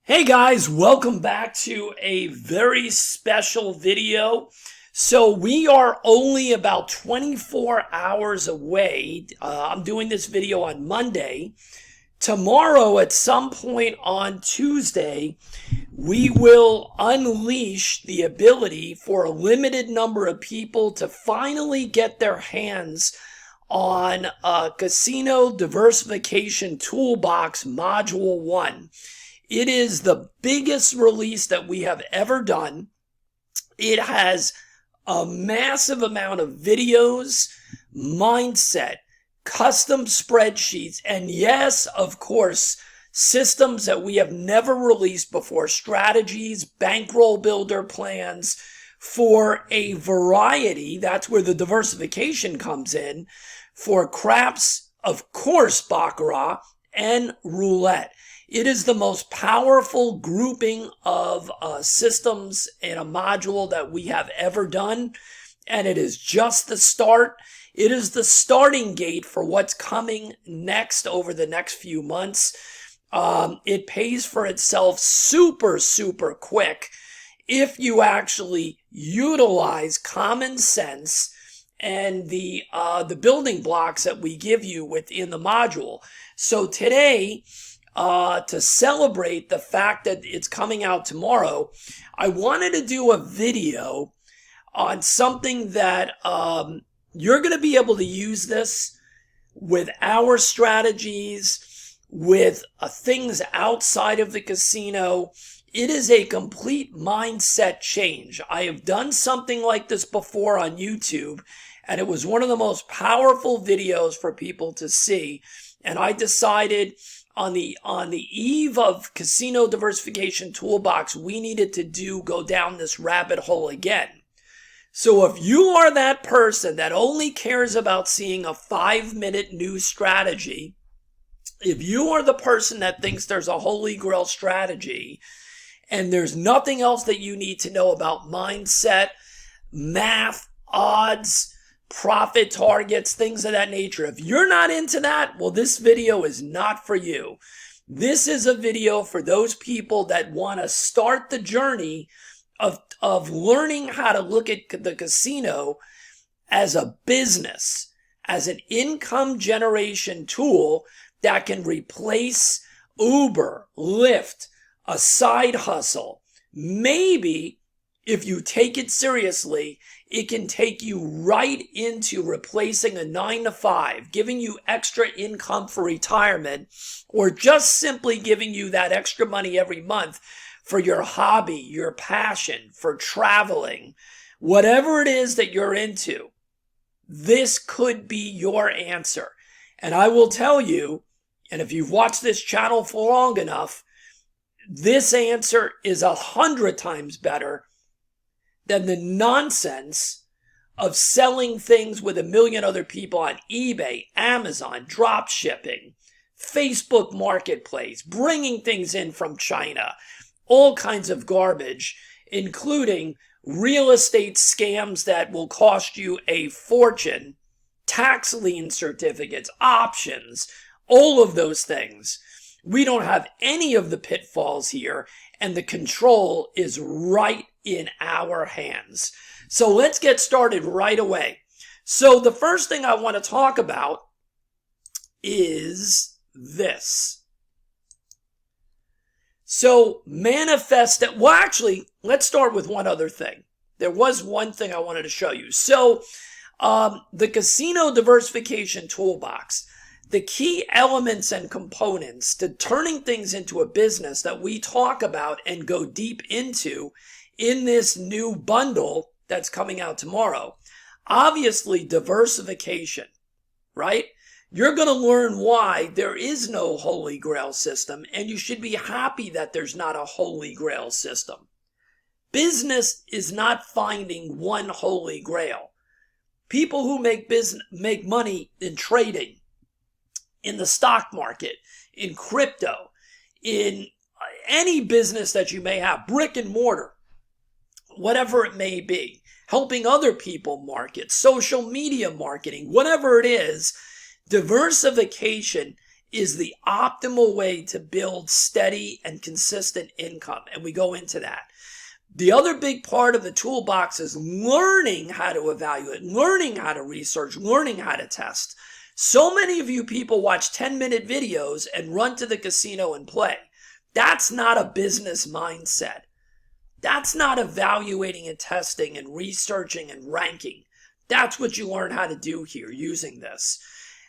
Hey guys, welcome back to a very special video. So we are only about 24 hours away. I'm doing this video on Monday. Tomorrow at some point on Tuesday, we will unleash the ability for a limited number of people to finally get their hands on Casino Diversification Toolbox Module 1. It is the biggest release that we have ever done. It has a massive amount of videos, mindset, custom spreadsheets, and yes, of course, systems that we have never released before, strategies, bankroll builder plans for a variety. That's where the diversification comes in for craps, of course, baccarat and roulette. It is the most powerful grouping of systems in a module that we have ever done. And it is just the start. It is the starting gate for what's coming next over the next few months. It pays for itself super quick if you actually utilize common sense and the building blocks that we give you within the module. So today, to celebrate the fact that it's coming out tomorrow, I wanted to do a video on something that you're going to be able to use this with our strategies, with things outside of the casino. It is a complete mindset change. I have done something like this before on YouTube, and it was one of the most powerful videos for people to see. And I decided on the eve of Casino Diversification Toolbox, we needed to go down this rabbit hole again. So if you are that person that only cares about seeing a 5-minute new strategy, if you are the person that thinks there's a holy grail strategy and there's nothing else that you need to know about mindset, math, odds, profit targets, things of that nature. If you're not into that, well, this video is not for you. This is a video for those people that want to start the journey of learning how to look at the casino as a business, as an income generation tool that can replace Uber, Lyft, a side hustle. Maybe if you take it seriously, it can take you right into replacing a 9-to-5, giving you extra income for retirement, or just simply giving you that extra money every month for your hobby, your passion, for traveling, whatever it is that you're into. This could be your answer. And I will tell you, and if you've watched this channel for long enough, this answer is 100 times better than the nonsense of selling things with a million other people on eBay, Amazon, drop shipping, Facebook Marketplace, bringing things in from China, all kinds of garbage, including real estate scams that will cost you a fortune, tax lien certificates, options, all of those things. We don't have any of the pitfalls here, and the control is right in our hands. So let's get started right away. So the first thing I want to talk about is this. So manifest it. Well, actually, let's start with one other thing. There was one thing I wanted to show you. So the Casino Diversification Toolbox, the key elements and components to turning things into a business that we talk about and go deep into in this new bundle that's coming out tomorrow. Obviously, diversification, right? You're going to learn why there is no holy grail system, and you should be happy that there's not a holy grail system. Business is not finding one holy grail. People who make money in trading, in the stock market, in crypto, in any business that you may have, brick and mortar, whatever it may be, helping other people market, social media marketing, whatever it is, diversification is the optimal way to build steady and consistent income. And we go into that. The other big part of the toolbox is learning how to evaluate, learning how to research, learning how to test. So many of you people watch 10-minute videos and run to the casino and play. That's not a business mindset. That's not evaluating and testing and researching and ranking. That's what you learn how to do here using this.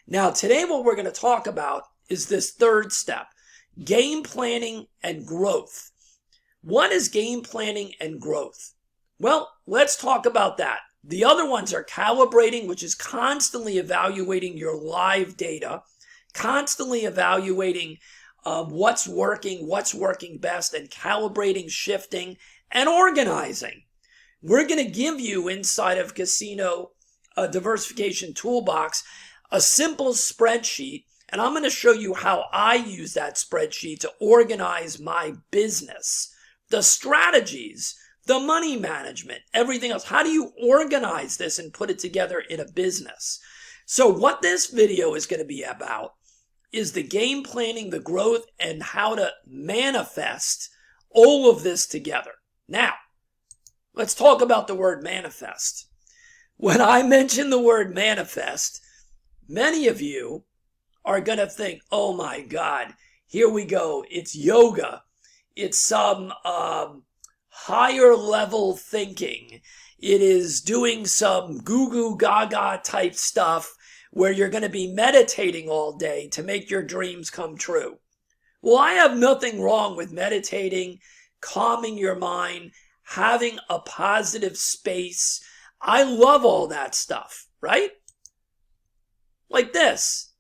Now, today what we're going to talk about is this third step, game planning and growth. What is game planning and growth? Well, let's talk about that. The other ones are calibrating, which is constantly evaluating your live data, constantly evaluating what's working best, and calibrating, shifting, and organizing. We're going to give you inside of Casino Diversification Toolbox a simple spreadsheet, and I'm going to show you how I use that spreadsheet to organize my business, the strategies, the money management, everything else. How do you organize this and put it together in a business? So what this video is going to be about is the game planning, the growth, and how to manifest all of this together. Now, let's talk about the word manifest. When I mention the word manifest, many of you are going to think, oh my God, here we go. It's yoga. It's some higher level thinking. It is doing some goo goo gaga type stuff where you're going to be meditating all day to make your dreams come true. Well, I have nothing wrong with meditating, calming your mind, having a positive space. I love all that stuff, right? Like this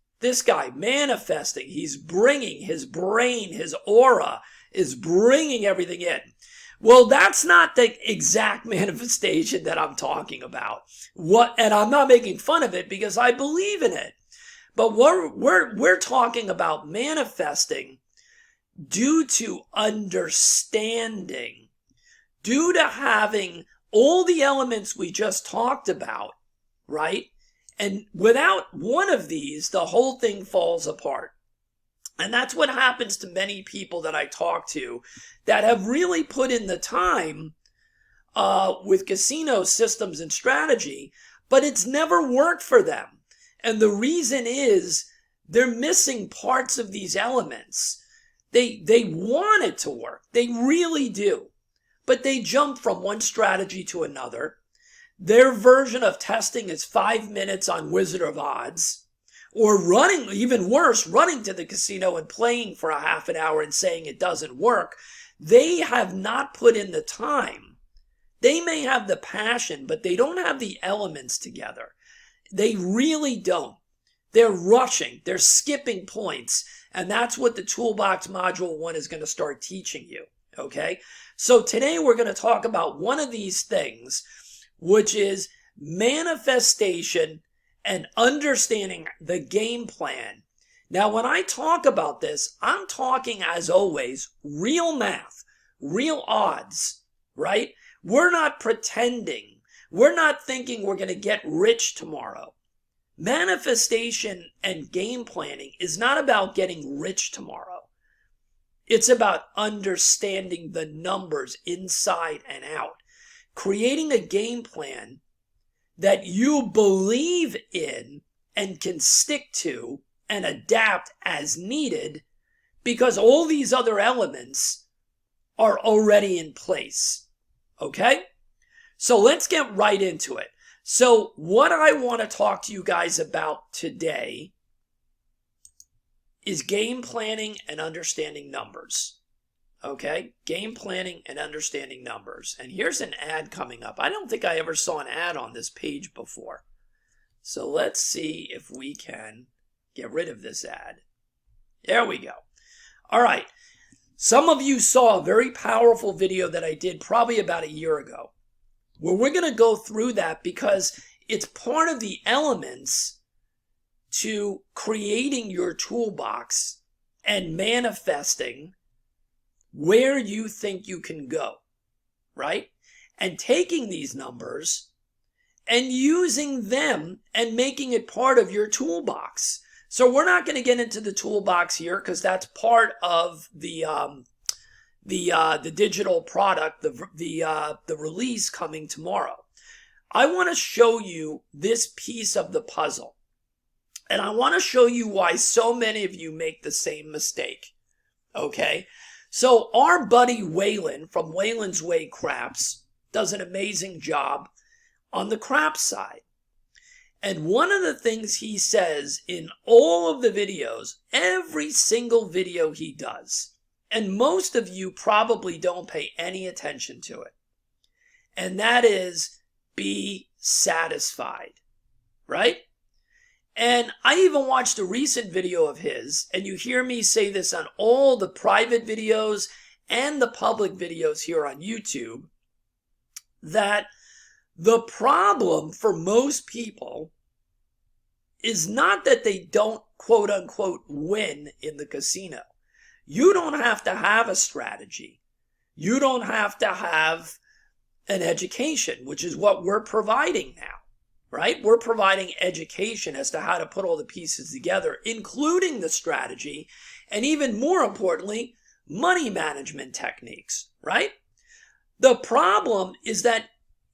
guy manifesting, he's bringing his brain, his aura is bringing everything in. Well, that's not the exact manifestation that I'm talking about. And I'm not making fun of it because I believe in it. But we're talking about manifesting due to understanding, due to having all the elements we just talked about, right? And without one of these, the whole thing falls apart. And that's what happens to many people that I talk to that have really put in the time with casino systems and strategy, but it's never worked for them. And the reason is they're missing parts of these elements. They want it to work. They really do. But they jump from one strategy to another. Their version of testing is 5 minutes on Wizard of Odds. Or running, even worse, running to the casino and playing for a half an hour and saying it doesn't work. They have not put in the time. They may have the passion, but they don't have the elements together. They really don't. They're rushing. They're skipping points. And that's what the Toolbox Module 1 is going to start teaching you. Okay? So today we're going to talk about one of these things, which is manifestation and understanding the game plan. Now, when I talk about this, I'm talking, as always, real math, real odds, right? We're not pretending. We're not thinking we're going to get rich tomorrow. Manifestation and game planning is not about getting rich tomorrow. It's about understanding the numbers inside and out, creating a game plan that you believe in and can stick to and adapt as needed, because all these other elements are already in place. Okay? So let's get right into it. So what I want to talk to you guys about today is game planning and understanding numbers. Okay, game planning and understanding numbers. And here's an ad coming up. I don't think I ever saw an ad on this page before. So let's see if we can get rid of this ad. There we go. All right. Some of you saw a very powerful video that I did probably about a year ago, where we're going to go through that because it's part of the elements to creating your toolbox and manifesting where you think you can go, right? And taking these numbers and using them and making it part of your toolbox. So we're not going to get into the toolbox here because that's part of the digital product, the release coming tomorrow. I want to show you this piece of the puzzle. And I want to show you why so many of you make the same mistake. Okay? So our buddy Waylon from Waylon's Way Craps does an amazing job on the craps side. And one of the things he says in all of the videos, every single video he does, and most of you probably don't pay any attention to it, and that is be satisfied, right? And I even watched a recent video of his, and you hear me say this on all the private videos and the public videos here on YouTube, that the problem for most people is not that they don't quote unquote win in the casino. You don't have to have a strategy. You don't have to have an education, which is what we're providing now, right? We're providing education as to how to put all the pieces together, including the strategy, and even more importantly, money management techniques, right? The problem is that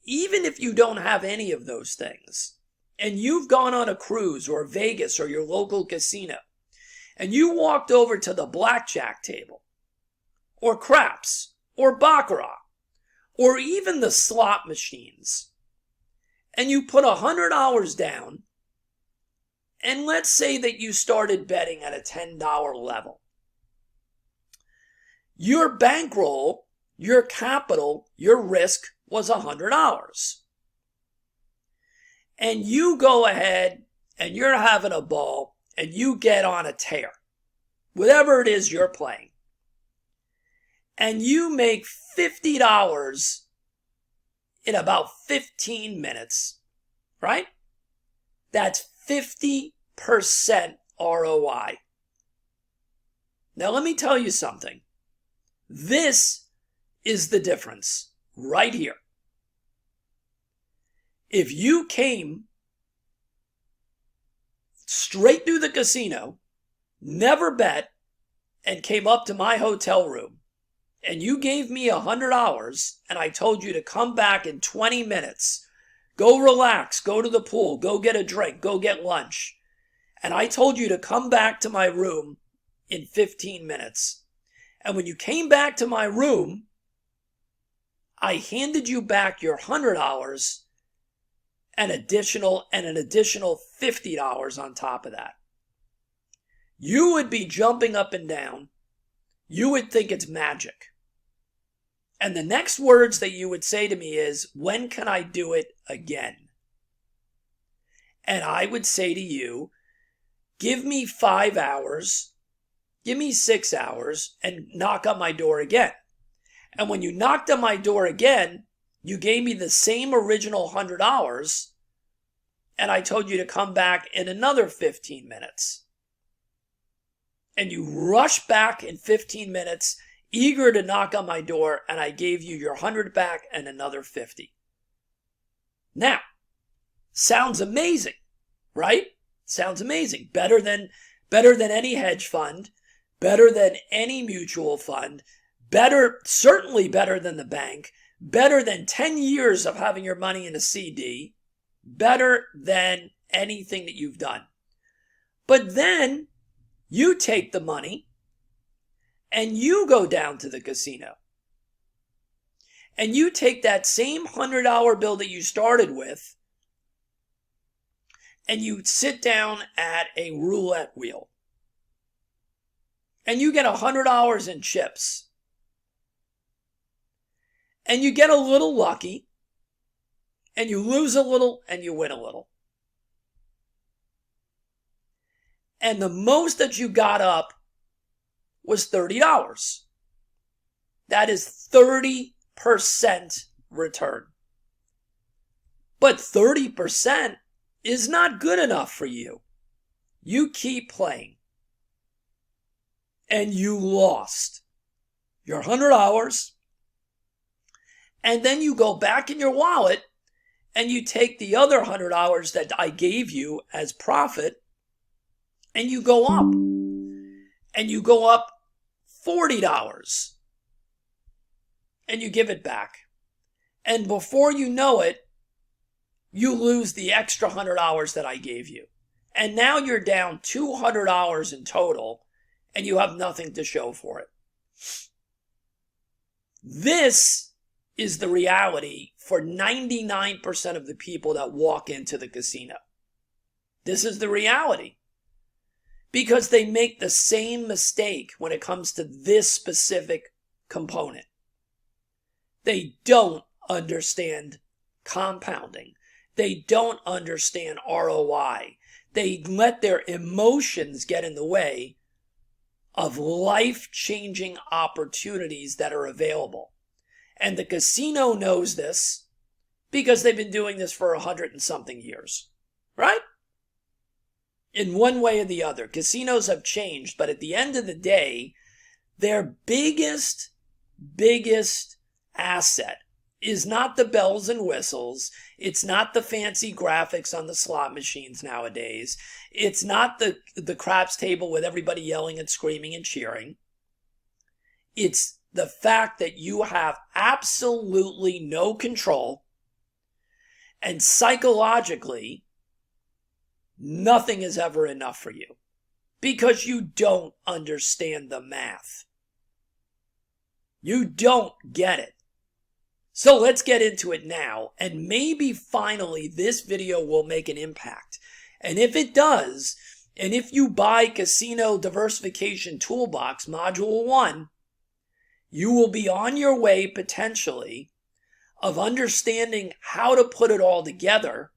even if you don't have any of those things, and you've gone on a cruise or Vegas or your local casino, and you walked over to the blackjack table, or craps, or baccarat, or even the slot machines, and you put $100 down, and let's say that you started betting at a $10 level. Your bankroll, your capital, your risk was $100. And you go ahead and you're having a ball and you get on a tear, whatever it is you're playing, and you make $50 in about 15 minutes, right? That's 50% ROI. Now let me tell you something. This is the difference right here. If you came straight through the casino, never bet, and came up to my hotel room, and you gave me $100, and I told you to come back in 20 minutes, go relax, go to the pool, go get a drink, go get lunch, and I told you to come back to my room in 15 minutes, and when you came back to my room, I handed you back your $100 and an additional $50 on top of that, you would be jumping up and down. You would think it's magic. And the next words that you would say to me is, when can I do it again? And I would say to you, give me 5 hours, give me 6 hours, and knock on my door again. And when you knocked on my door again, you gave me the same original $100, and I told you to come back in another 15 minutes. And you rushed back in 15 minutes, eager to knock on my door, and I gave you your 100 back and another 50. Now, sounds amazing, right? Sounds amazing. Better than any hedge fund, better than any mutual fund, certainly better than the bank, better than 10 years of having your money in a CD, better than anything that you've done. But then you take the money and you go down to the casino and you take that same $100 bill that you started with and you sit down at a roulette wheel and you get $100 in chips. And you get a little lucky, and you lose a little, and you win a little. And the most that you got up was $30. That is 30% return. But 30% is not good enough for you. You keep playing. And you lost your $100. And then you go back in your wallet and you take the other $100 that I gave you as profit and you go up, and you go up $40, and you give it back. And before you know it, you lose the extra $100 that I gave you. And now you're down $200 in total, and you have nothing to show for it. This is the reality for 99% of the people that walk into the casino. This is the reality. Because they make the same mistake when it comes to this specific component. They don't understand compounding. They don't understand ROI. They let their emotions get in the way of life-changing opportunities that are available. And the casino knows this because they've been doing this for 100 and something years, right? In one way or the other, casinos have changed, but at the end of the day, their biggest asset is not the bells and whistles. It's not the fancy graphics on the slot machines nowadays. It's not the craps table with everybody yelling and screaming and cheering. It's the fact that you have absolutely no control, and psychologically, nothing is ever enough for you because you don't understand the math. You don't get it. So let's get into it now, and maybe finally this video will make an impact. And if it does, and if you buy Casino Diversification Toolbox Module 1, you will be on your way potentially of understanding how to put it all together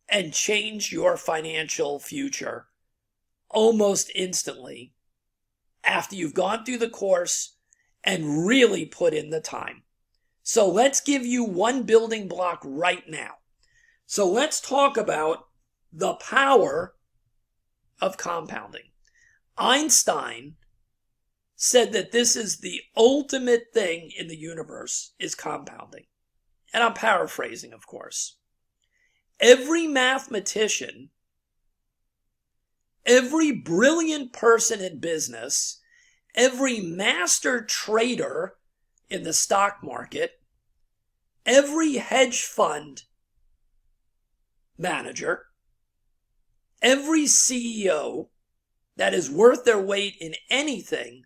and change your financial future almost instantly after you've gone through the course and really put in the time. So let's give you one building block right now. So let's talk about the power of compounding. Einstein said that this is the ultimate thing in the universe is compounding. And I'm paraphrasing, of course. Every mathematician, every brilliant person in business, every master trader in the stock market, every hedge fund manager, every CEO that is worth their weight in anything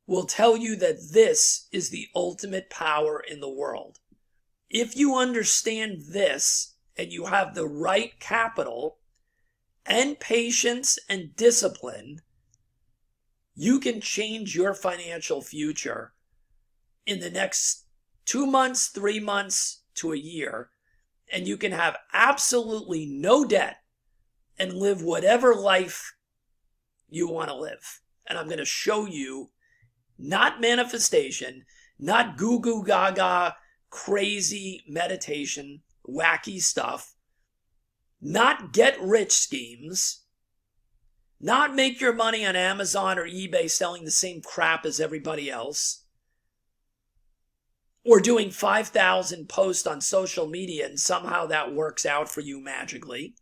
will tell you that this is the ultimate power in the world. If you understand this and you have the right capital and patience and discipline, you can change your financial future in the next 2 months, 3 months to a year, and you can have absolutely no debt and live whatever life you want to live. And I'm going to show you not manifestation, not goo goo gaga, crazy meditation, wacky stuff, not get rich schemes, not make your money on Amazon or eBay selling the same crap as everybody else, or doing 5,000 posts on social media and somehow that works out for you magically.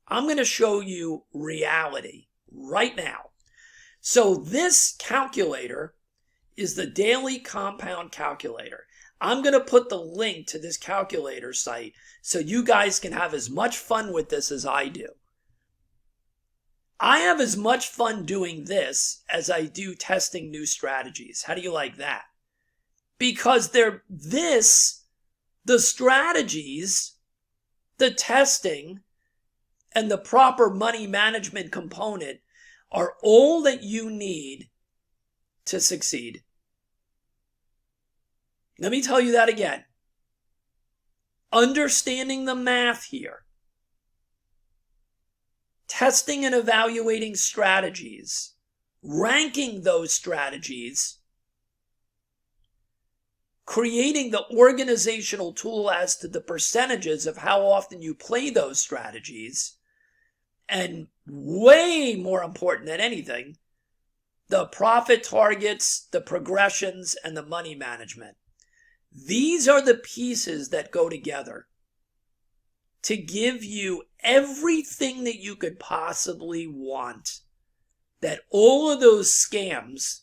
I'm going to show you reality right now. So this calculator is the daily compound calculator. I'm going to put the link to this calculator site so you guys can have as much fun with this as I do. I have as much fun doing this as I do testing new strategies. How do you like that? Because the strategies, the testing, and the proper money management component are all that you need to succeed. Let me tell you that again. Understanding the math here, testing and evaluating strategies, ranking those strategies, creating the organizational tool as to the percentages of how often you play those strategies, and way more important than anything, the profit targets, the progressions, and the money management. These are the pieces that go together to give you everything that you could possibly want, that all of those scams,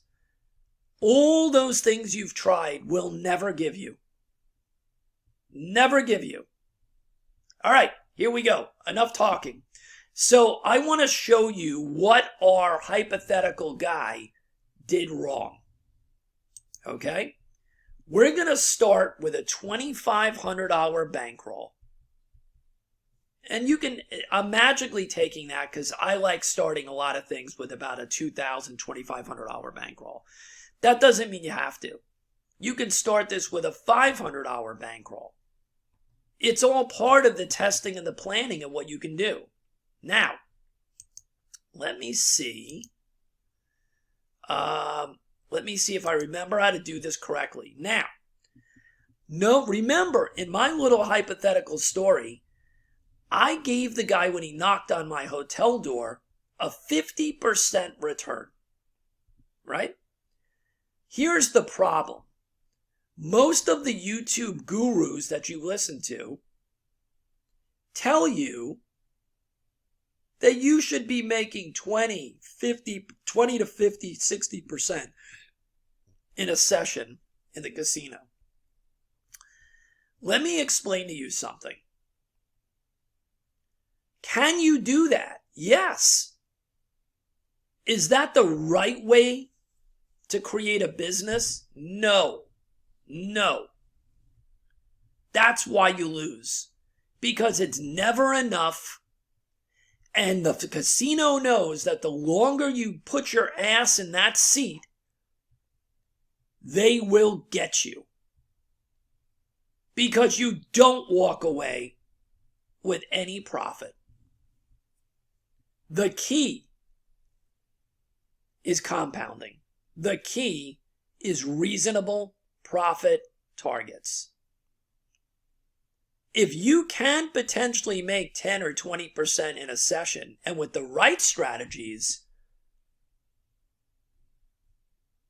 all those things you've tried will never give you. Never give you. All right, here we go. Enough talking. So I want to show you what our hypothetical guy did wrong. Okay? We're going to start with a $2,500 bankroll. And I'm magically taking that because I like starting a lot of things with about a $2,000, $2,500 bankroll. That doesn't mean you have to. You can start this with a $500 bankroll. It's all part of the testing and the planning of what you can do. Now, let me see. Let me see if I remember how to do this correctly. Now, remember, in my little hypothetical story, I gave the guy, when he knocked on my hotel door, a 50% return. Right? Here's the problem. Most of the YouTube gurus that you listen to tell you that you should be making 20 to 50, 60% in a session in the casino. Let me explain to you something. Can you do that? Yes. Is that the right way to create a business? No. No. That's why you lose. Because it's never enough. And the casino knows that the longer you put your ass in that seat, they will get you. Because you don't walk away with any profit. The key is compounding. The key is reasonable profit targets. If you can potentially make 10 or 20% in a session, and with the right strategies,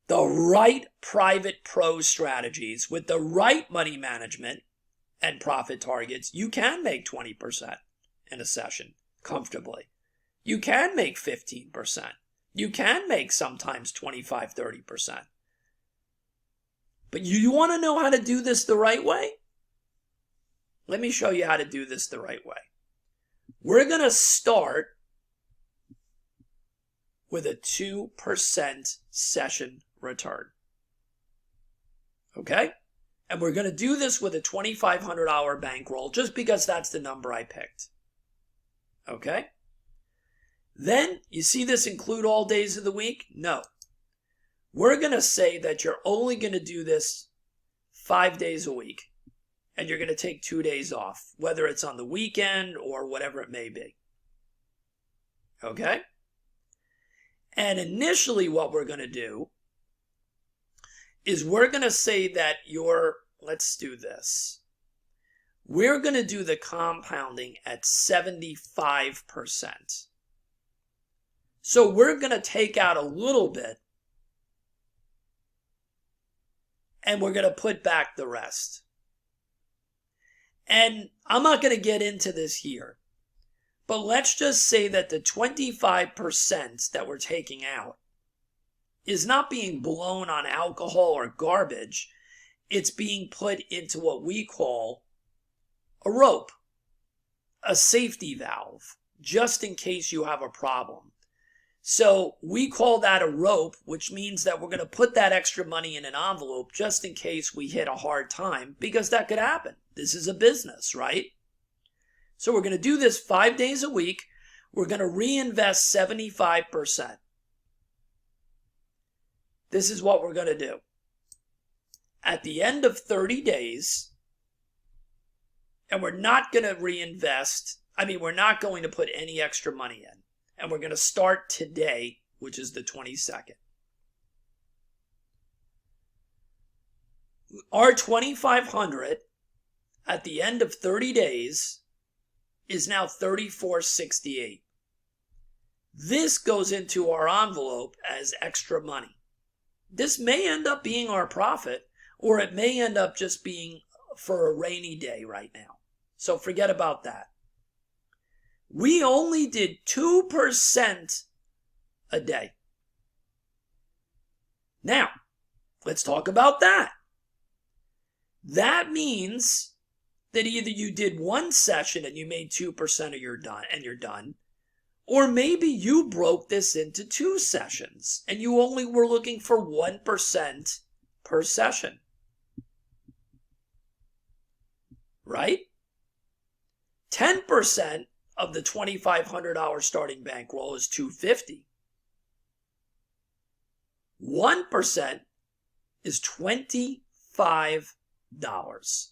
the right private pro strategies, with the right money management and profit targets, you can make 20% in a session comfortably. You can make 15%. You can make sometimes 25, 30%. But you want to know how to do this the right way? Let me show you how to do this the right way. We're going to start with a 2% session return. Okay? And we're going to do this with a $2,500 bankroll just because that's the number I picked. Okay? Then, you see this include all days of the week? No. We're going to say that you're only going to do this 5 days a week. And you're going to take 2 days off, whether it's on the weekend or whatever it may be. Okay? And initially what we're going to do is we're going to say that let's do this. We're going to do the compounding at 75%. So we're going to take out a little bit and we're going to put back the rest. And I'm not going to get into this here, but let's just say that the 25% that we're taking out is not being blown on alcohol or garbage. It's being put into what we call a rope, a safety valve, just in case you have a problem. So we call that a rope, which means that we're going to put that extra money in an envelope just in case we hit a hard time, because that could happen. This is a business, right? So we're going to do this 5 days a week. We're going to reinvest 75%. This is what we're going to do. At the end of 30 days, and we're not going to reinvest, we're not going to put any extra money in. And we're going to start today, which is the 22nd. Our $2,500 at the end of 30 days is now $3,468. This goes into our envelope as extra money. This may end up being our profit, or it may end up just being for a rainy day right now. So forget about that. We only did 2% a day. Now, let's talk about that. That means that either you did one session and you made 2% of you're done, or maybe you broke this into 2 sessions and you only were looking for 1% per session. Right? 10% of the $2,500 starting bankroll is $250. 1% is $25.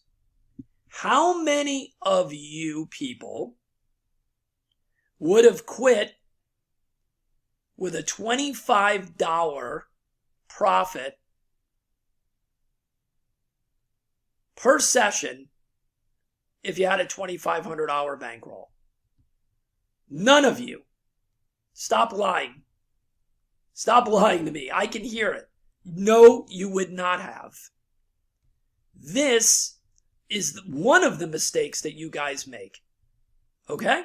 How many of you people would have quit with a $25 profit per session if you had a $2,500 bankroll? None of you. Stop lying. Stop lying to me. I can hear it. No, you would not have. This is one of the mistakes that you guys make. Okay?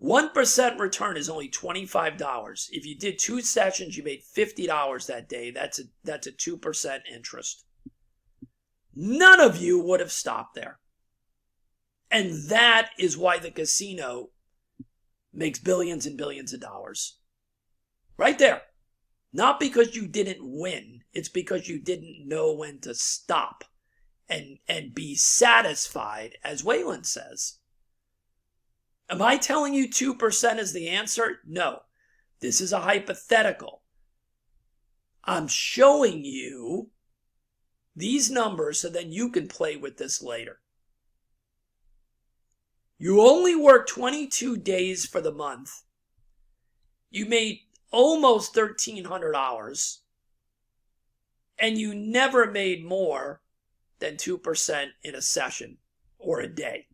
1% return is only $25. If you did 2 sessions, you made $50 that day. That's a 2% interest. None of you would have stopped there. And that is why the casino makes billions and billions of dollars. Right there. Not because you didn't win. It's because you didn't know when to stop and be satisfied, as Wayland says. Am I telling you 2% is the answer? No. This is a hypothetical. I'm showing you these numbers so then you can play with this later. You only worked 22 days for the month. You made almost $1,300, and you never made more than 2% in a session or a day.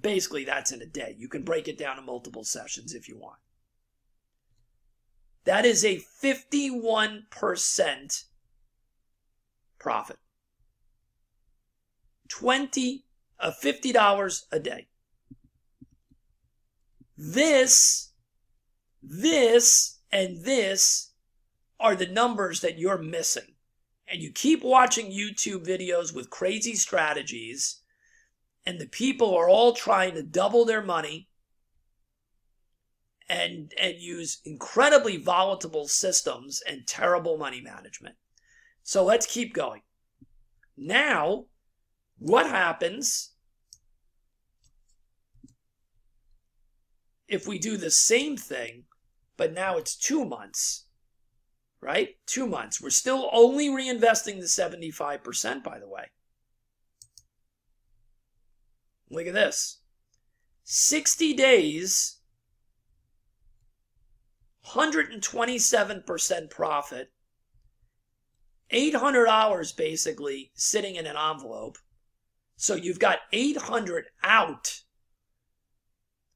Basically, that's in a day. You can break it down to multiple sessions if you want. That is a 51% profit. $50 a day. This and this are the numbers that you're missing. And you keep watching YouTube videos with crazy strategies, and the people are all trying to double their money and use incredibly volatile systems and terrible money management. So let's keep going. Now, what happens if we do the same thing, but now it's 2 months, right? 2 months. We're still only reinvesting the 75%, by the way. Look at this. 60 days, 127% profit, $800 basically sitting in an envelope. So you've got $800 out,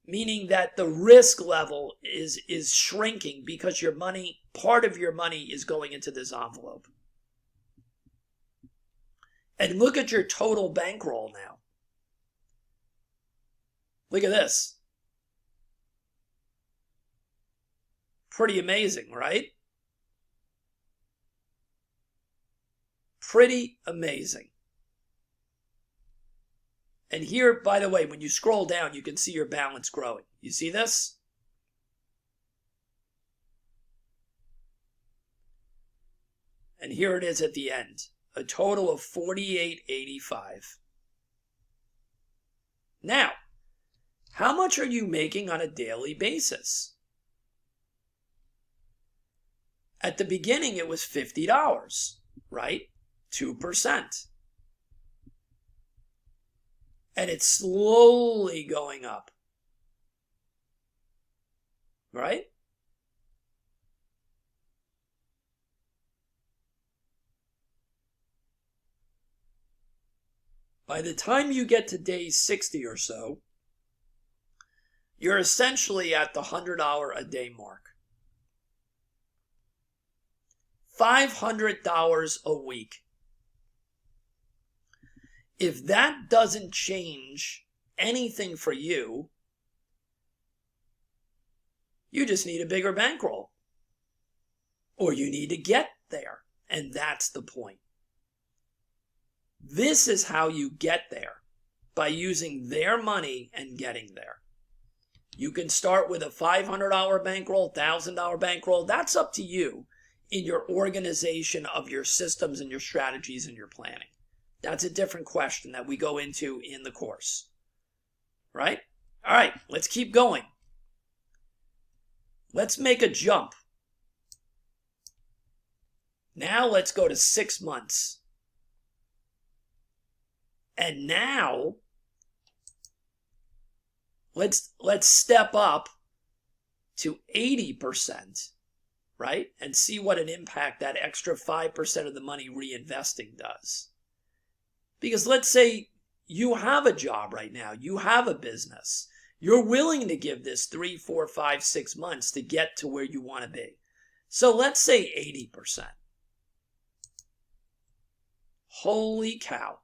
meaning that the risk level is shrinking because your money, part of your money is going into this envelope. And look at your total bankroll now. Look at this. Pretty amazing, right? Pretty amazing. And here, by the way, when you scroll down, you can see your balance growing. You see this? And here it is at the end. A total of $48.85. Now, how much are you making on a daily basis? At the beginning, it was $50, right? 2%. And it's slowly going up. Right? By the time you get to day 60 or so, you're essentially at the $100 a day mark. $500 a week. If that doesn't change anything for you. You just need a bigger bankroll. Or you need to get there. And that's the point. This is how you get there. By using their money and getting there. You can start with a $500 bankroll, $1,000 bankroll. That's up to you in your organization of your systems and your strategies and your planning. That's a different question that we go into in the course. Right? All right, let's keep going. Let's make a jump. Now let's go to 6 months. And now let's step up to 80%, right? And see what an impact that extra 5% of the money reinvesting does. Because let's say you have a job right now, you have a business. You're willing to give this 3, 4, 5, 6 months to get to where you want to be. So let's say 80%. Holy cow.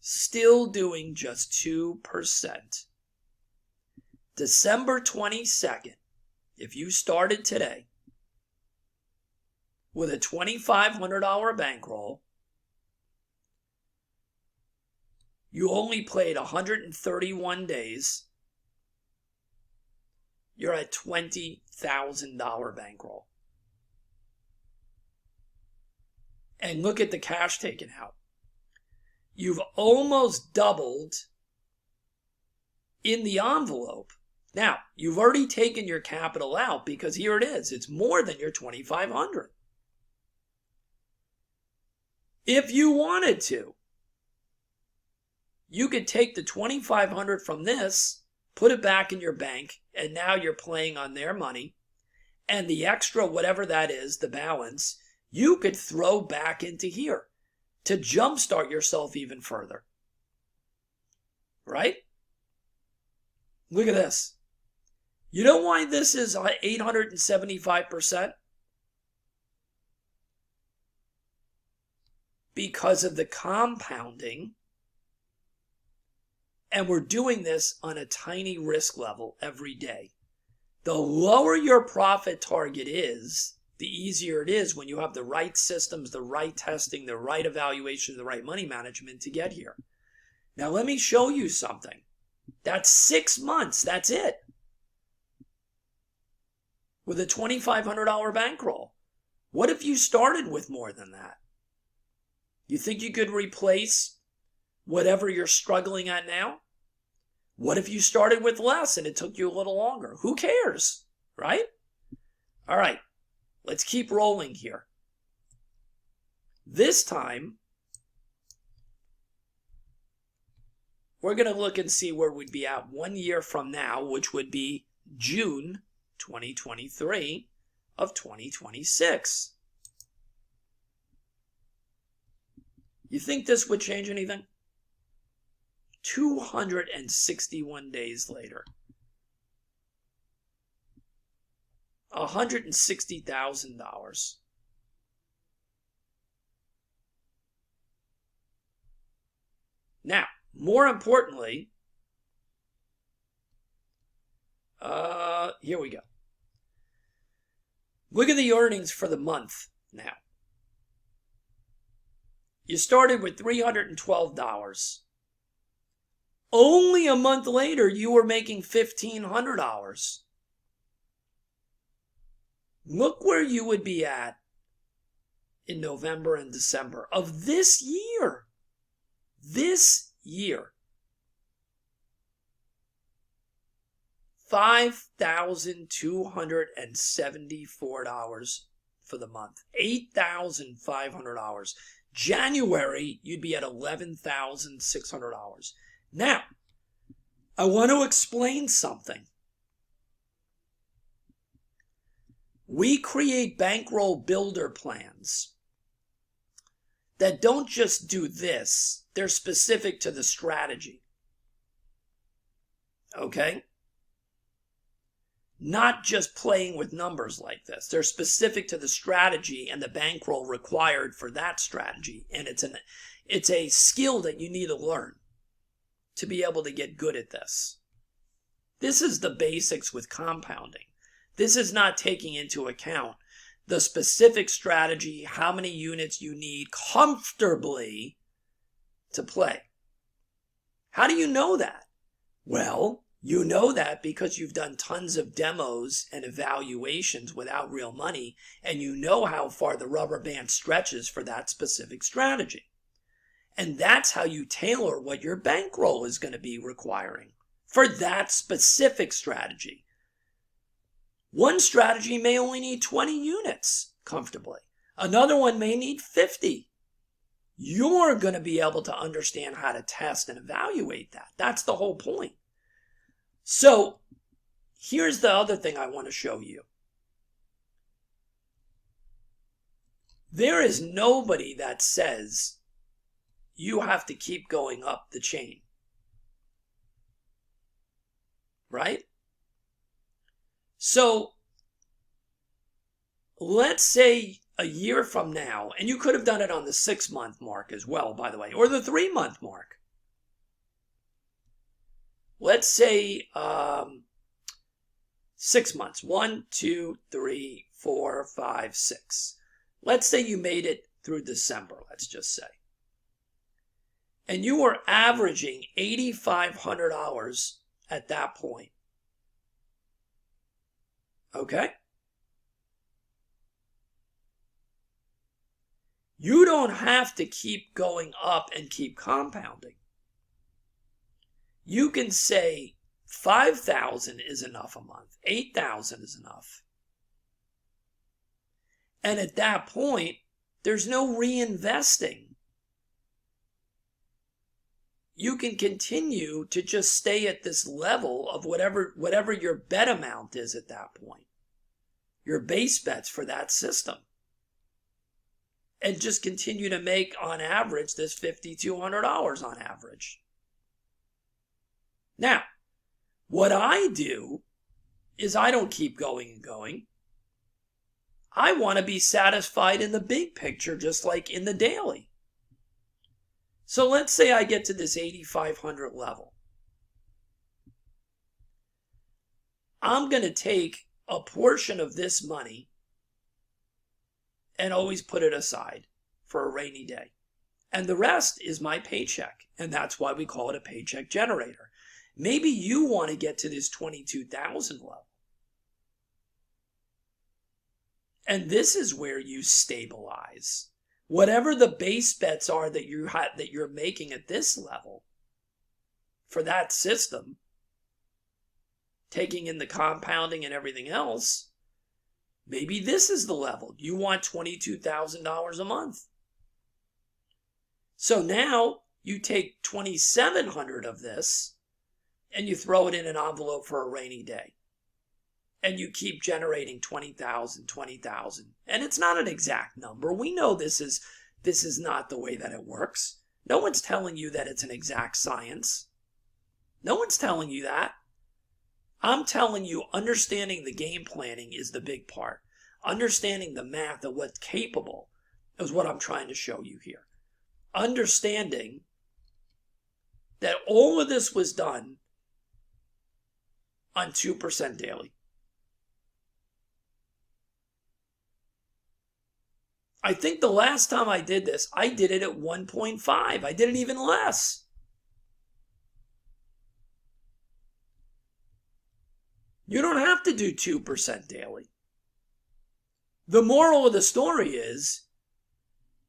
Still doing just 2%. December 22nd, if you started today with a $2,500 bankroll, you only played 131 days, you're at $20,000 bankroll. And look at the cash taken out. You've almost doubled in the envelope. Now, you've already taken your capital out because here it is. It's more than your $2,500. If you wanted to, you could take the $2,500 from this, put it back in your bank, and now you're playing on their money. And the extra, whatever that is, the balance, you could throw back into here to jumpstart yourself even further. Right? Look at this. You know why this is 875%? Because of the compounding. And we're doing this on a tiny risk level every day. The lower your profit target is, the easier it is when you have the right systems, the right testing, the right evaluation, the right money management to get here. Now let me show you something. That's 6 months. That's it. With a $2,500 bankroll. What if you started with more than that? You think you could replace whatever you're struggling at now? What if you started with less and it took you a little longer? Who cares? Right? All right. Let's keep rolling here. This time, we're going to look and see where we'd be at 1 year from now, which would be June 2023 of 2026. You think this would change anything? 261 days later. $160,000. Now, more importantly, here we go. Look at the earnings for the month now. You started with $312. Only a month later, you were making $1,500. Look where you would be at in November and December of this year. This year. $5,274 for the month. $8,500. January, you'd be at $11,600. Now, I want to explain something. We create bankroll builder plans that don't just do this. They're specific to the strategy. Okay? Not just playing with numbers like this. They're specific to the strategy and the bankroll required for that strategy. And it's a skill that you need to learn. to be able to get good at this. This is the basics with compounding. This is not taking into account the specific strategy, how many units you need comfortably to play. How do you know that? Well, you know that because you've done tons of demos and evaluations without real money, and you know how far the rubber band stretches for that specific strategy. And that's how you tailor what your bankroll is going to be requiring for that specific strategy. One strategy may only need 20 units comfortably. Another one may need 50. You're going to be able to understand how to test and evaluate that. That's the whole point. So here's the other thing I want to show you. There is nobody that says you have to keep going up the chain. Right? So let's say a year from now, and you could have done it on the 6-month mark as well, by the way, or the 3-month mark. Let's say 6 months. 1, 2, 3, 4, 5, 6. Let's say you made it through December, let's just say. And you were averaging 8,500 hours at that point. Okay? You don't have to keep going up and keep compounding. You can say 5,000 is enough a month. 8,000 is enough. And at that point, there's no reinvesting. You can continue to just stay at this level of whatever your bet amount is at that point. Your base bets for that system. And just continue to make, on average, this $5,200 on average. Now, what I do is I don't keep going and going. I want to be satisfied in the big picture, just like in the daily. So let's say I get to this 8,500 level. I'm going to take a portion of this money and always put it aside for a rainy day. And the rest is my paycheck. And that's why we call it a paycheck generator. Maybe you want to get to this 22,000 level. And this is where you stabilize. Whatever the base bets are that you're making at this level for that system, taking in the compounding and everything else, maybe this is the level. You want $22,000 a month. So now you take 2,700 of this and you throw it in an envelope for a rainy day. And you keep generating 20,000, 20,000. And it's not an exact number. We know this is not the way that it works. No one's telling you that it's an exact science. No one's telling you that. I'm telling you, understanding the game planning is the big part. Understanding the math of what's capable is what I'm trying to show you here. Understanding that all of this was done on 2% daily. I think the last time I did this, I did it at 1.5. I did it even less. You don't have to do 2% daily. The moral of the story is,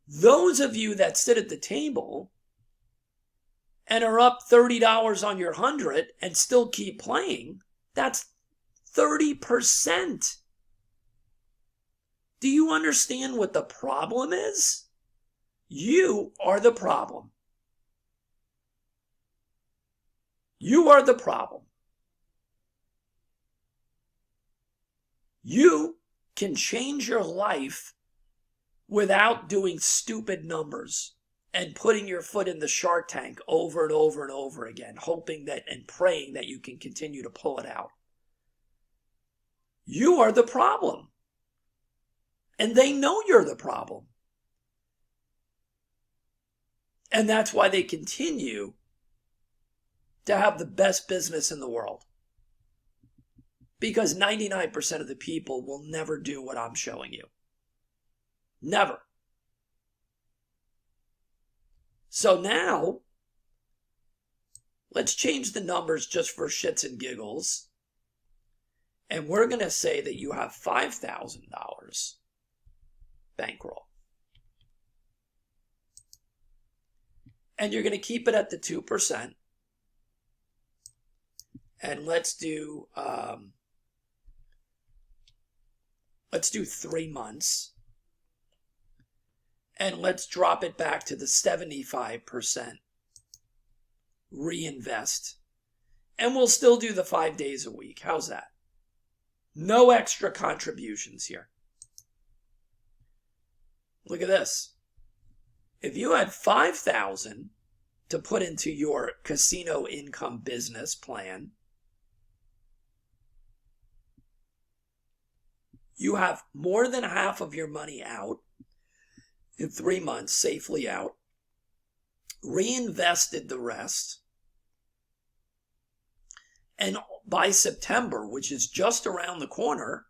those of you that sit at the table and are up $30 on your 100 and still keep playing, that's 30%. Do you understand what the problem is? You are the problem. You are the problem. You can change your life without doing stupid numbers and putting your foot in the shark tank over and over and over again, hoping that and praying that you can continue to pull it out. You are the problem. And they know you're the problem. And that's why they continue to have the best business in the world. Because 99% of the people will never do what I'm showing you. Never. So now, let's change the numbers just for shits and giggles. And we're going to say that you have $5,000 bankroll. And you're going to keep it at the 2%. And let's do 3 months. And let's drop it back to the 75% reinvest. And we'll still do the 5 days a week. How's that? No extra contributions here. Look at this. If you had $5,000 to put into your casino income business plan, you have more than half of your money out in 3 months, safely out, reinvested the rest, and by September, which is just around the corner,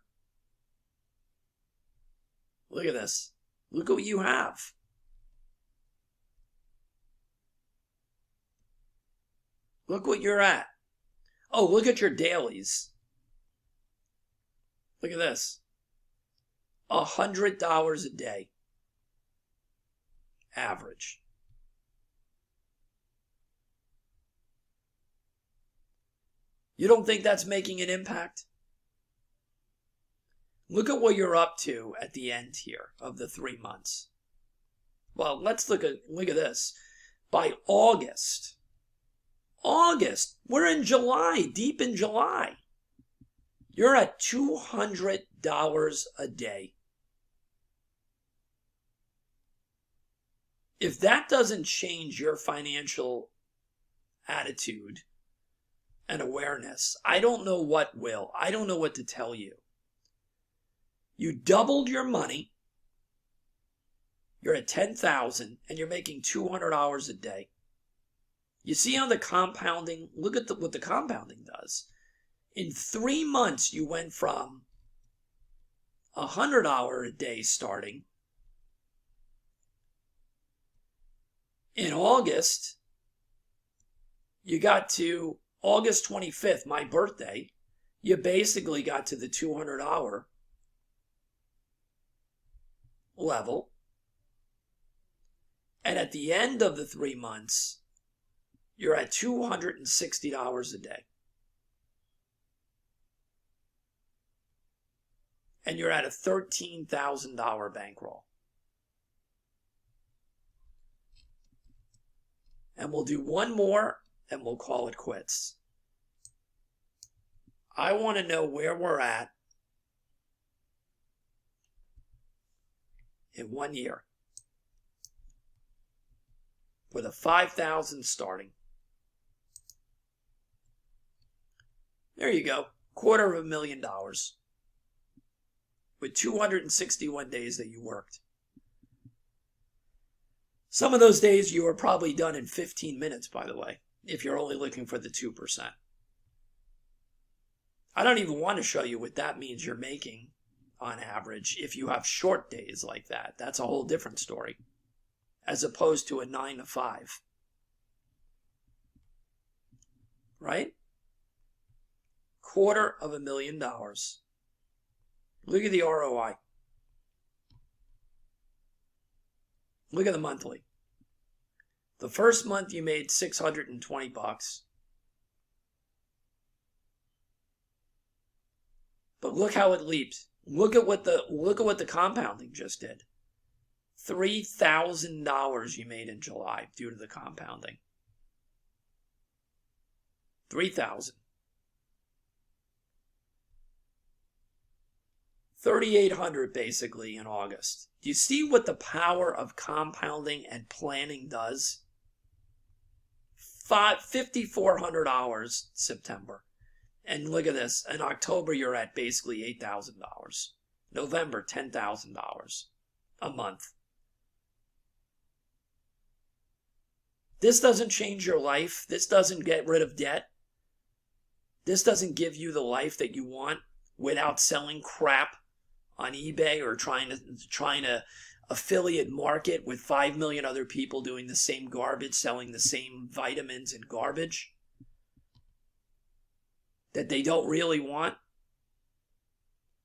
look at this. Look at what you have. Look what you're at. Oh, look at your dailies. Look at this. $100 a day. Average. You don't think that's making an impact? Look at what you're up to at the end here of the 3 months. Well, let's look at this. By August, we're in July, deep in July. You're at $200 a day. If that doesn't change your financial attitude and awareness, I don't know what will. I don't know what to tell you. You doubled your money. You're at $10,000 and you're making $200 a day. You see how the compounding, look at what the compounding does. In 3 months, you went from $100 a day starting. In August, you got to August 25th, my birthday, you basically got to the $200 level. And at the end of the 3 months, you're at $260 a day. And you're at a $13,000 bankroll. And we'll do one more and we'll call it quits. I want to know where we're at in 1 year. With a $5,000 starting. There you go. $250,000. With 261 days that you worked. Some of those days you were probably done in 15 minutes, by the way, if you're only looking for the 2%. I don't even want to show you what that means you're making on average if you have short days like that. That's a whole different story. As opposed to a 9 to 5. Right? $250,000. Look at the ROI. Look at the monthly. The first month you made $620. But look how it leaps. Look at what the compounding just did. $3,000 you made in July due to the compounding. $3,000. $3,800 basically in August. Do you see what the power of compounding and planning does? $5,400 September. And look at this. In October, you're at basically $8,000. November, $10,000 a month. This doesn't change your life. This doesn't get rid of debt. This doesn't give you the life that you want without selling crap on eBay or trying to affiliate market with 5 million other people doing the same garbage, selling the same vitamins and garbage that they don't really want.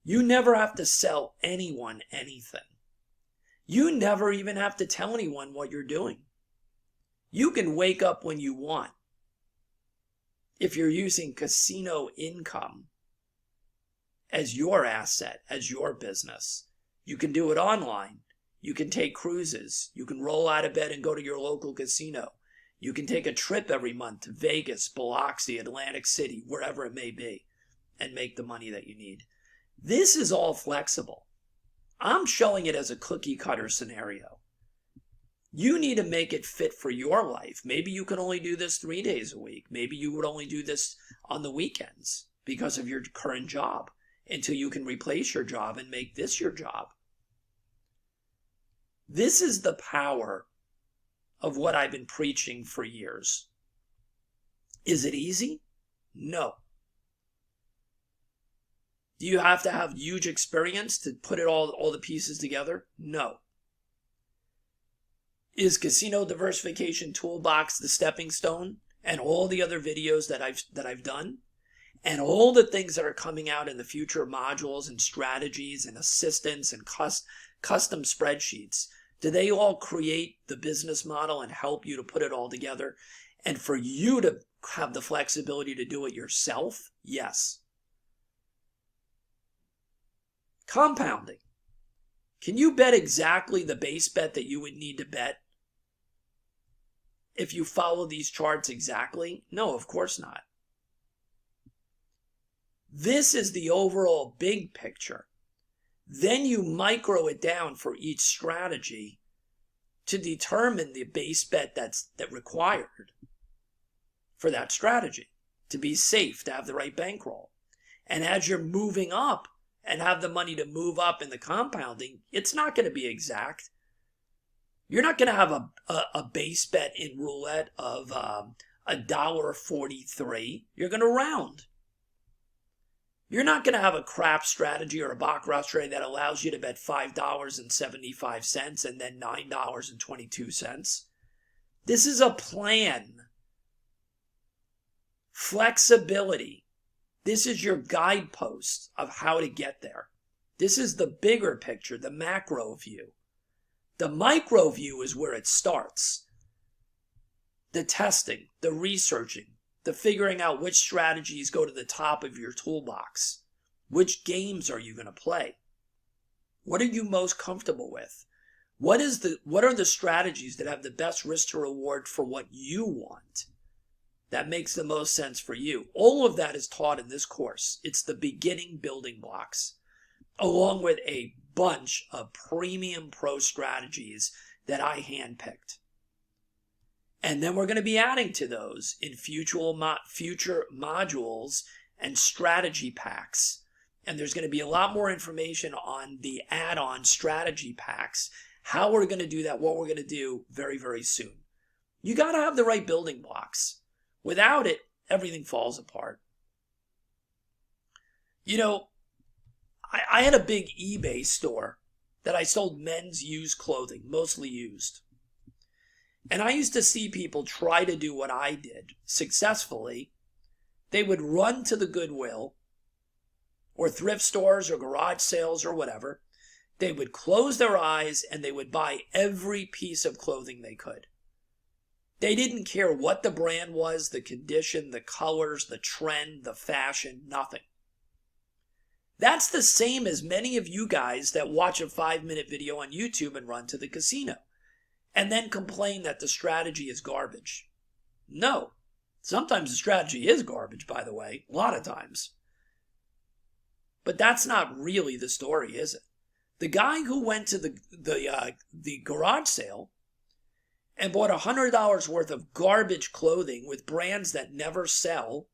You never have to sell anyone anything. You never even have to tell anyone what you're doing. You can wake up when you want. If you're using casino income as your asset, as your business, you can do it online. You can take cruises. You can roll out of bed and go to your local casino. You can take a trip every month to Vegas, Biloxi, Atlantic City, wherever it may be, and make the money that you need. This is all flexible. I'm showing it as a cookie cutter scenario. You need to make it fit for your life. Maybe you can only do this 3 days a week. Maybe you would only do this on the weekends because of your current job until you can replace your job and make this your job. This is the power of what I've been preaching for years. Is it easy? No. Do you have to have huge experience to put it all the pieces together? No. Is Casino Diversification Toolbox the stepping stone and all the other videos that I've done and all the things that are coming out in the future modules and strategies and assistance and custom spreadsheets, do they all create the business model and help you to put it all together and for you to have the flexibility to do it yourself? Yes. Compounding. Can you bet exactly the base bet that you would need to bet if you follow these charts exactly? No, of course not. This is the overall big picture. Then you micro it down for each strategy to determine the base bet that's required for that strategy to be safe, to have the right bankroll. And as you're moving up and have the money to move up in the compounding, it's not going to be exact. You're not going to have a base bet in roulette of $1.43. You're going to round. You're not going to have a crap strategy or a baccarat strategy that allows you to bet $5.75 and then $9.22. This is a plan. Flexibility. This is your guidepost of how to get there. This is the bigger picture, the macro view. The micro view is where it starts. The testing, the researching, the figuring out which strategies go to the top of your toolbox. Which games are you going to play? What are you most comfortable with? What are the strategies that have the best risk to reward for what you want? That makes the most sense for you. All of that is taught in this course. It's the beginning building blocks, along with a bunch of premium pro strategies that I handpicked. And then we're going to be adding to those in future modules and strategy packs. And there's going to be a lot more information on the add-on strategy packs, how we're going to do that, what we're going to do very, very soon. You got to have the right building blocks. Without it, everything falls apart. You know, I had a big eBay store that I sold men's used clothing, mostly used. And I used to see people try to do what I did successfully. They would run to the Goodwill or thrift stores or garage sales or whatever. They would close their eyes and they would buy every piece of clothing they could. They didn't care what the brand was, the condition, the colors, the trend, the fashion, nothing. That's the same as many of you guys that watch a 5-minute video on YouTube and run to the casino and then complain that the strategy is garbage. No. Sometimes the strategy is garbage, by the way, a lot of times. But that's not really the story, is it? The guy who went to the garage sale and bought $100 worth of garbage clothing with brands that never sell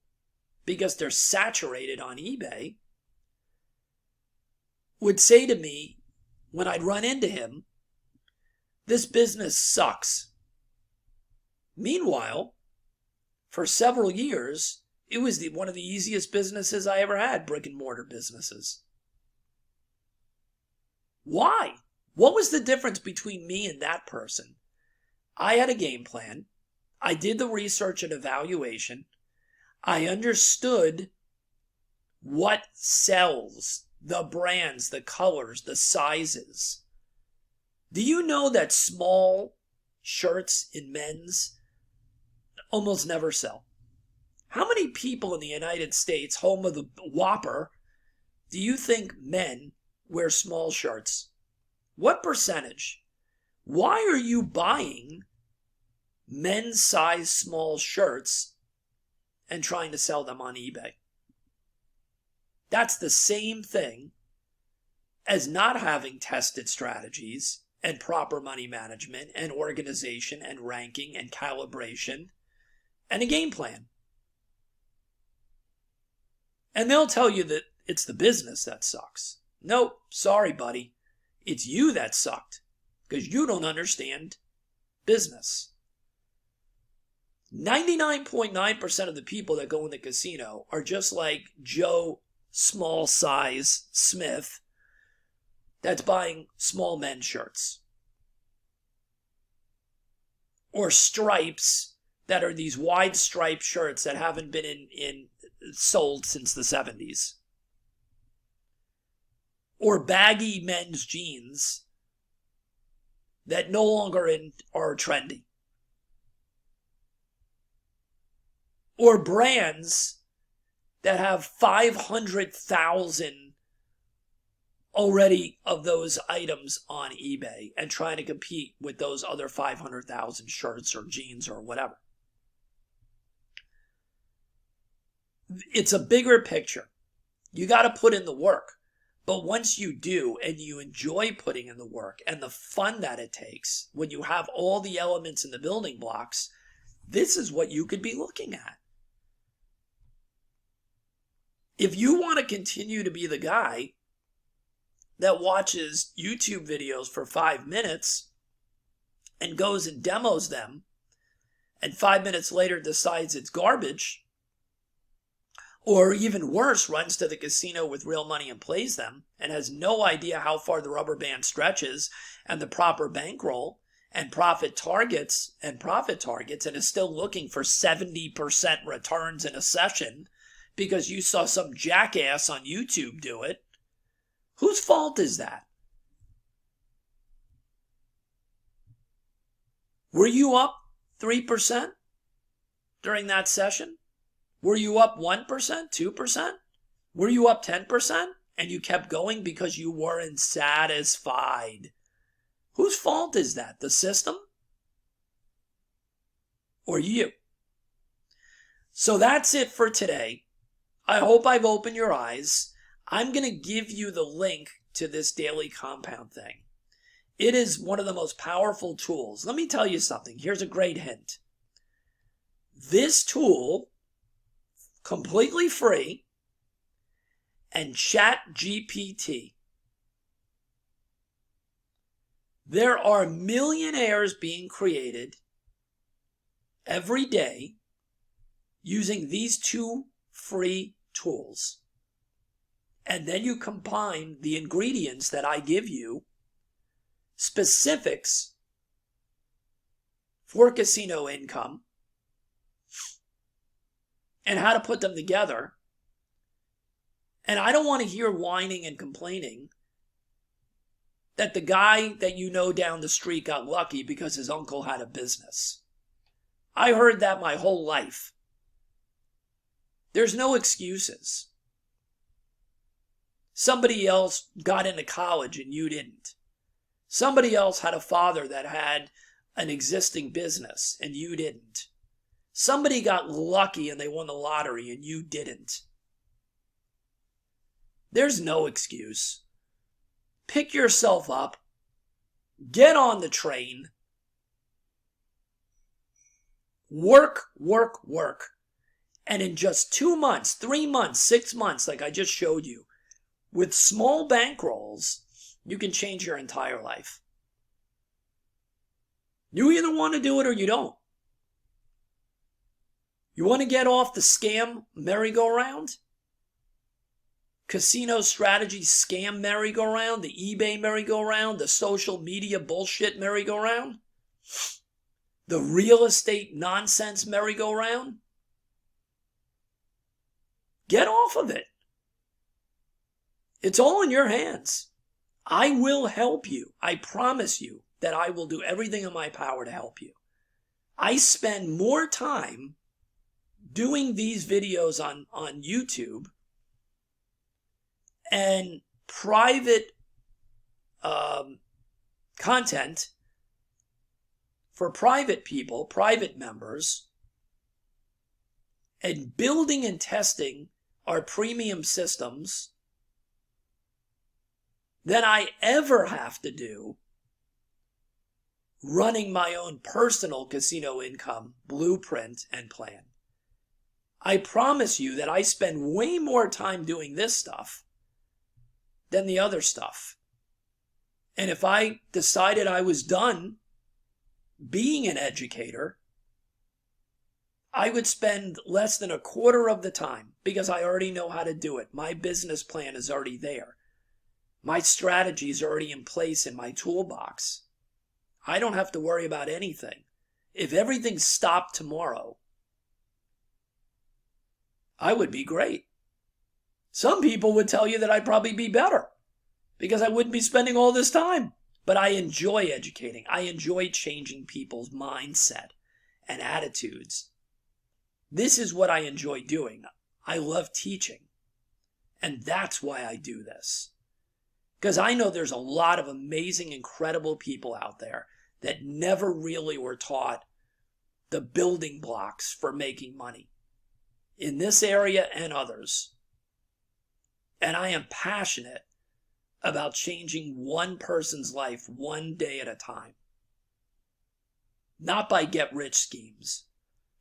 because they're saturated on eBay would say to me when I'd run into him, "This business sucks. Meanwhile, for several years, it was one of the easiest businesses I ever had, brick and mortar businesses. Why? What was the difference between me and that person? I had a game plan. I did the research and evaluation. I understood what sells, the brands, the colors, the sizes. Do you know that small shirts in men's almost never sell? How many people in the United States, home of the Whopper, do you think men wear small shirts? What percentage? Why are you buying men's size small shirts and trying to sell them on eBay? That's the same thing as not having tested strategies and proper money management and organization and ranking and calibration and a game plan. And they'll tell you that it's the business that sucks. Nope, sorry, buddy. It's you that sucked because you don't understand business. 99.9% of the people that go in the casino are just like Joe Small Size Smith that's buying small men's shirts. Or stripes that are these wide striped shirts that haven't been sold since the 70s. Or baggy men's jeans that no longer are trendy. Or brands that have 500,000 already of those items on eBay and trying to compete with those other 500,000 shirts or jeans or whatever. It's a bigger picture. You got to put in the work. But once you do and you enjoy putting in the work and the fun that it takes, when you have all the elements in the building blocks, this is what you could be looking at. If you want to continue to be the guy that watches YouTube videos for 5 minutes and goes and demos them and 5 minutes later decides it's garbage, or even worse, runs to the casino with real money and plays them and has no idea how far the rubber band stretches and the proper bankroll and profit targets and is still looking for 70% returns in a session because you saw some jackass on YouTube do it, whose fault is that? Were you up 3% during that session? Were you up 1%, 2%? Were you up 10% and you kept going because you weren't satisfied? Whose fault is that? The system? Or you? So that's it for today. I hope I've opened your eyes. I'm going to give you the link to this daily compound thing. It is one of the most powerful tools. Let me tell you something. Here's a great hint. This tool, completely free, and ChatGPT. There are millionaires being created every day using these two free tools. And then you combine the ingredients that I give you, specifics for casino income, and how to put them together. And I don't want to hear whining and complaining that the guy that you know down the street got lucky because his uncle had a business. I heard that my whole life. There's no excuses. Somebody else got into college and you didn't. Somebody else had a father that had an existing business and you didn't. Somebody got lucky and they won the lottery and you didn't. There's no excuse. Pick yourself up. Get on the train. Work, work, work. And in just 2 months, 3 months, 6 months, like I just showed you, with small bankrolls, you can change your entire life. You either want to do it or you don't. You want to get off the scam merry-go-round? Casino strategy scam merry-go-round, the eBay merry-go-round, the social media bullshit merry-go-round, the real estate nonsense merry-go-round? Get off of it. It's all in your hands. I will help you. I promise you that I will do everything in my power to help you. I spend more time doing these videos on YouTube and private content for private people, private members, and building and testing our premium systems than I ever have to do running my own personal casino income blueprint and plan. I promise you that I spend way more time doing this stuff than the other stuff. And if I decided I was done being an educator, I would spend less than a quarter of the time because I already know how to do it. My business plan is already there. My strategy is already in place in my toolbox. I don't have to worry about anything. If everything stopped tomorrow, I would be great. Some people would tell you that I'd probably be better because I wouldn't be spending all this time. But I enjoy educating. I enjoy changing people's mindset and attitudes. This is what I enjoy doing. I love teaching. And that's why I do this. Because I know there's a lot of amazing, incredible people out there that never really were taught the building blocks for making money in this area and others. And I am passionate about changing one person's life one day at a time. Not by get-rich schemes,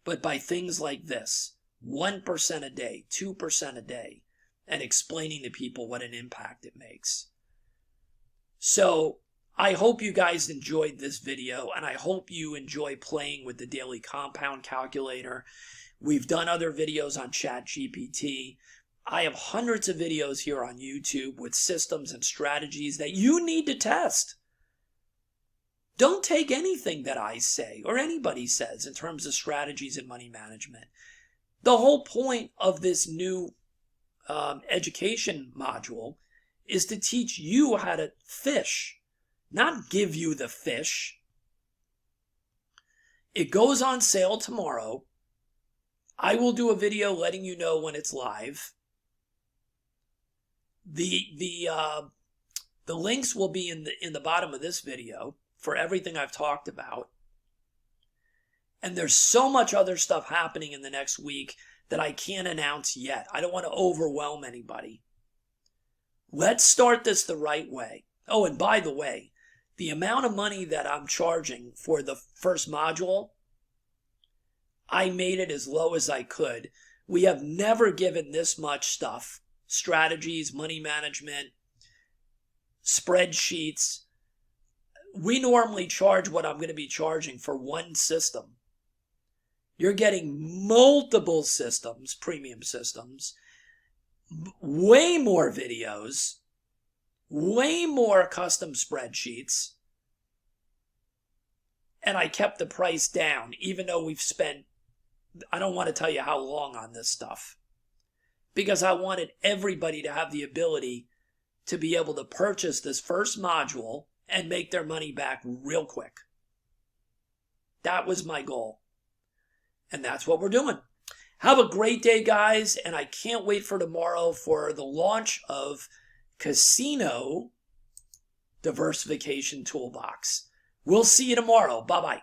but by things like this. 1% a day, 2% a day, and explaining to people what an impact it makes. So I hope you guys enjoyed this video, and I hope you enjoy playing with the daily compound calculator. We've done other videos on ChatGPT. I have hundreds of videos here on YouTube with systems and strategies that you need to test. Don't take anything that I say or anybody says in terms of strategies and money management. The whole point of this new education module is to teach you how to fish, not give you the fish. It goes on sale tomorrow. I will do a video letting you know when it's live. The links will be in the bottom of this video for everything I've talked about. And there's so much other stuff happening in the next week that I can't announce yet. I don't want to overwhelm anybody. Let's start this the right way. Oh, and by the way, the amount of money that I'm charging for the first module, I made it as low as I could. We have never given this much stuff. Strategies, money management, spreadsheets. We normally charge what I'm going to be charging for one system. You're getting multiple systems, premium systems, way more videos, way more custom spreadsheets, and I kept the price down, even though we've spent, I don't want to tell you how long on this stuff, because I wanted everybody to have the ability to be able to purchase this first module and make their money back real quick. That was my goal. And that's what we're doing. Have a great day, guys, and I can't wait for tomorrow for the launch of Casino Diversification Toolbox. We'll see you tomorrow. Bye-bye.